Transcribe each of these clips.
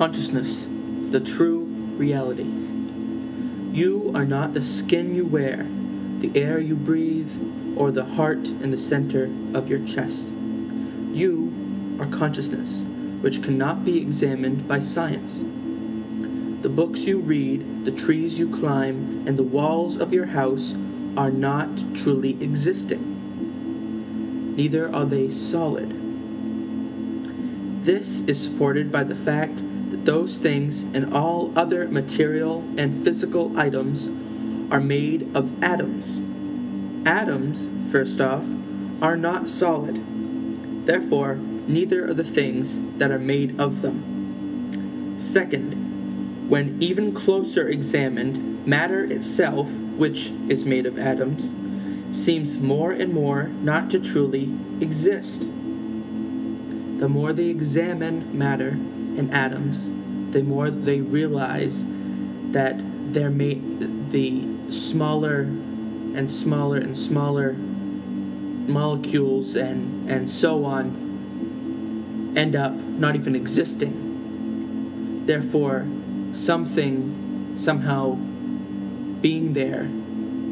Consciousness, the true reality. You are not the skin you wear, the air you breathe, or the heart in the center of your chest. You are consciousness, which cannot be examined by science. The books you read, the trees you climb, and the walls of your house are not truly existing. Neither are they solid. This is supported by the fact that those things and all other material and physical items are made of atoms. Atoms, first off, are not solid. Therefore, neither are the things that are made of them. Second, when even closer examined, matter itself, which is made of atoms, seems more and more not to truly exist. The more they examine matter and atoms, the more they realize that they're made, the smaller and smaller and smaller molecules and so on end up not even existing. Therefore, something somehow being there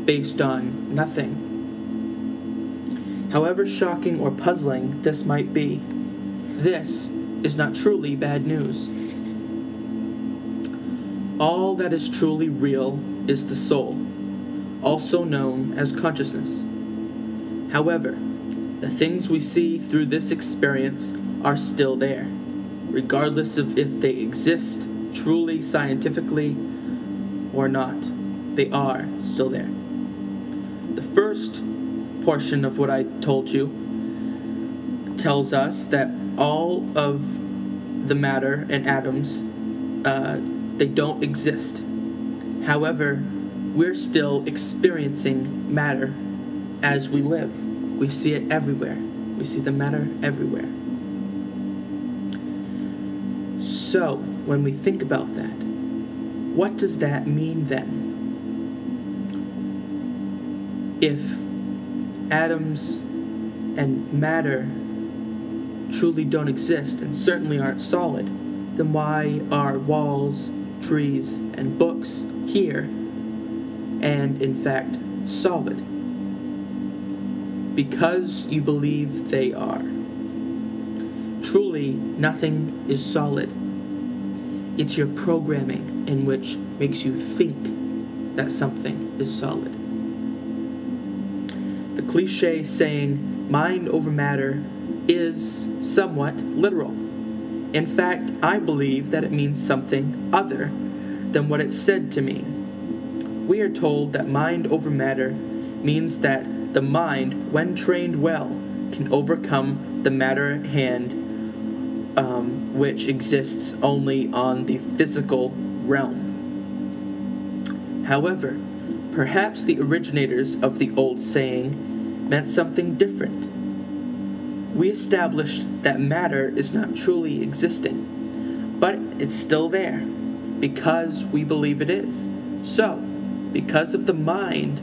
based on nothing. However shocking or puzzling this might be, this is not truly bad news. All that is truly real is the soul, also known as consciousness. However, the things we see through this experience are still there, regardless of if they exist truly scientifically or not. They are still there. The first portion of what I told you tells us that all of the matter and atoms, they don't exist. However, we're still experiencing matter as we live. We see it everywhere. We see the matter everywhere. So, when we think about that, what does that mean then? If atoms and matter truly don't exist and certainly aren't solid, then why are walls, trees, and books here and, in fact, solid? Because you believe they are. Truly, nothing is solid. It's your programming in which makes you think that something is solid. The cliche saying, mind over matter, is somewhat literal. In fact, I believe that it means something other than what it's said to mean. We are told that mind over matter means that the mind, when trained well, can overcome the matter at hand, which exists only on the physical realm. However, perhaps the originators of the old saying meant something different. We established that matter is not truly existing, but it's still there, because we believe it is. So, because of the mind,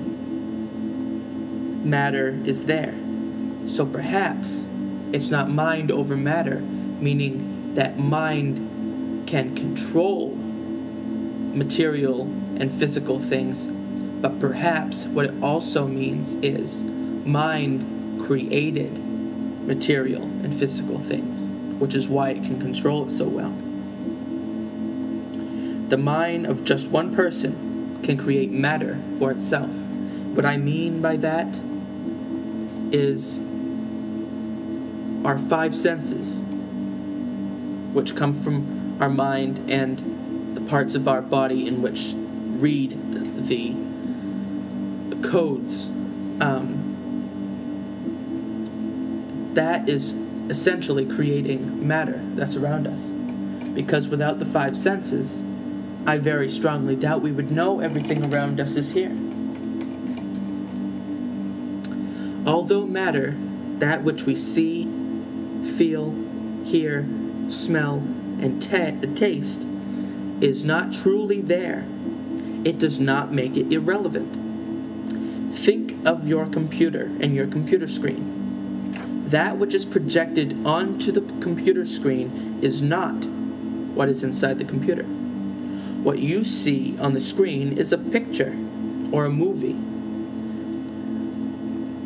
matter is there. So perhaps it's not mind over matter, meaning that mind can control material and physical things, but perhaps what it also means is mind created material and physical things, which is why it can control it so well. The mind of just one person can create matter for itself. What I mean by that is our five senses, which come from our mind and the parts of our body in which read the codes. That is essentially creating matter that's around us. Because without the five senses, I very strongly doubt we would know everything around us is here. Although matter, that which we see, feel, hear, smell, and taste, is not truly there, it does not make it irrelevant. Think of your computer and your computer screen. That which is projected onto the computer screen is not what is inside the computer. What you see on the screen is a picture or a movie,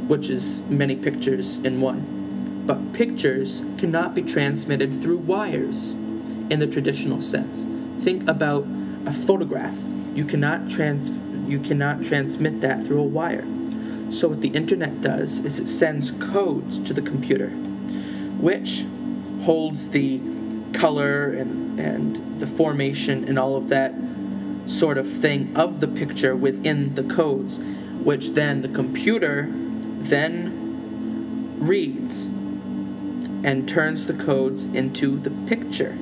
which is many pictures in one. But pictures cannot be transmitted through wires in the traditional sense. Think about a photograph. You cannot transmit that through a wire. So what the internet does is it sends codes to the computer, which holds the color and the formation and all of that sort of thing of the picture within the codes, which then the computer then reads and turns the codes into the picture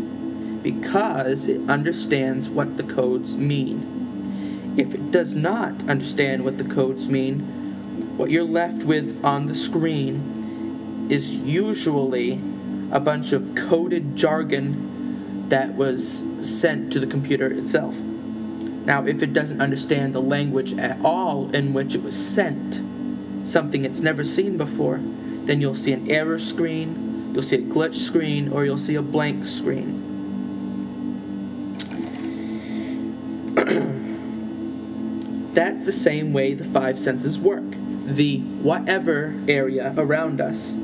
because it understands what the codes mean. If it does not understand what the codes mean, what you're left with on the screen is usually a bunch of coded jargon that was sent to the computer itself. Now, if it doesn't understand the language at all in which it was sent, something it's never seen before, then you'll see an error screen, you'll see a glitch screen, or you'll see a blank screen. That's the same way the five senses work. The whatever area around us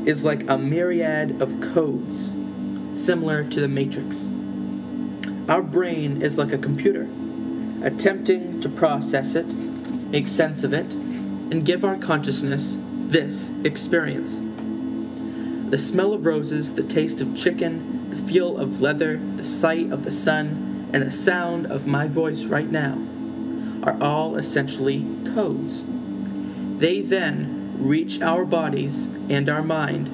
is like a myriad of codes, similar to the Matrix. Our brain is like a computer, attempting to process it, make sense of it, and give our consciousness this experience. The smell of roses, the taste of chicken, the feel of leather, the sight of the sun, and the sound of my voice right now are all essentially codes. They then reach our bodies and our mind,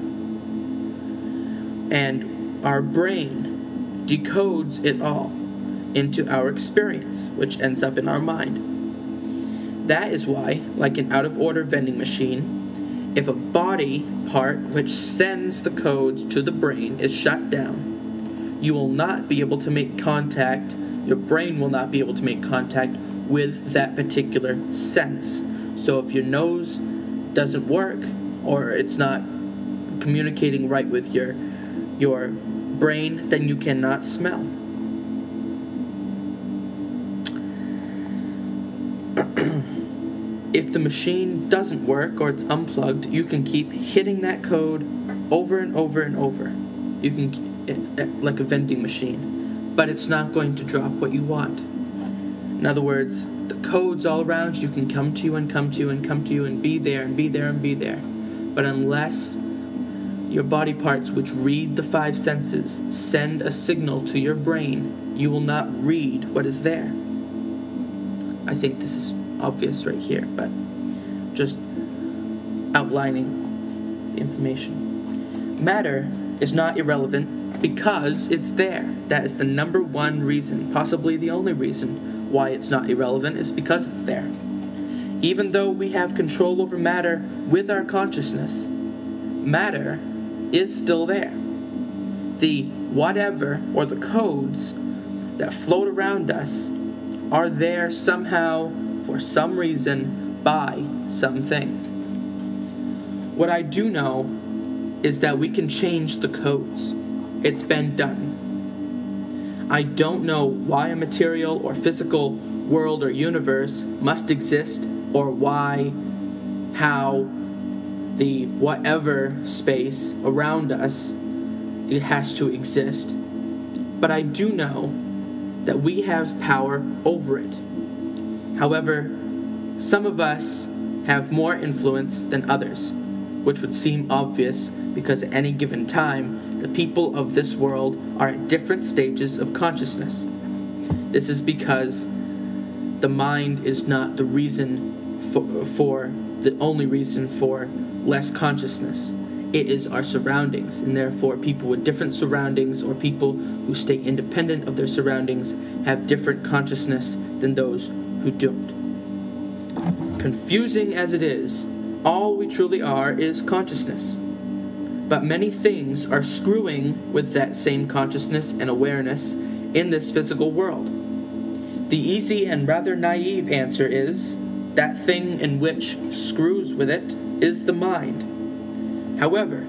and our brain decodes it all into our experience, which ends up in our mind. That is why, like an out-of-order vending machine, if a body part which sends the codes to the brain is shut down, you will not be able to make contact, your brain will not be able to make contact with that particular sense. So if your nose doesn't work, or it's not communicating right with your brain, then you cannot smell. If the machine doesn't work or it's unplugged, you can keep hitting that code over and over and over. You can, like a vending machine, but it's not going to drop what you want. In other words, the codes all around you can come to you and come to you and come to you and be there and be there and be there. But unless your body parts which read the five senses send a signal to your brain, you will not read what is there. I think this is obvious right here, but just outlining the information. Matter is not irrelevant because it's there. That is the number one reason, possibly the only reason, why it's not irrelevant is because it's there. Even though we have control over matter with our consciousness, matter is still there. The whatever or the codes that float around us are there somehow, for some reason, by something. What I do know is that we can change the codes. It's been done. I don't know why a material or physical world or universe must exist, or why, how, the whatever space around us, it has to exist. But I do know that we have power over it. However, some of us have more influence than others, which would seem obvious because at any given time, the people of this world are at different stages of consciousness. This is because the mind is not the reason for the only reason for less consciousness. It is our surroundings, and therefore people with different surroundings or people who stay independent of their surroundings have different consciousness than those who don't. Confusing as it is, all we truly are is consciousness. But many things are screwing with that same consciousness and awareness in this physical world. The easy and rather naive answer is that thing in which screws with it is the mind. However,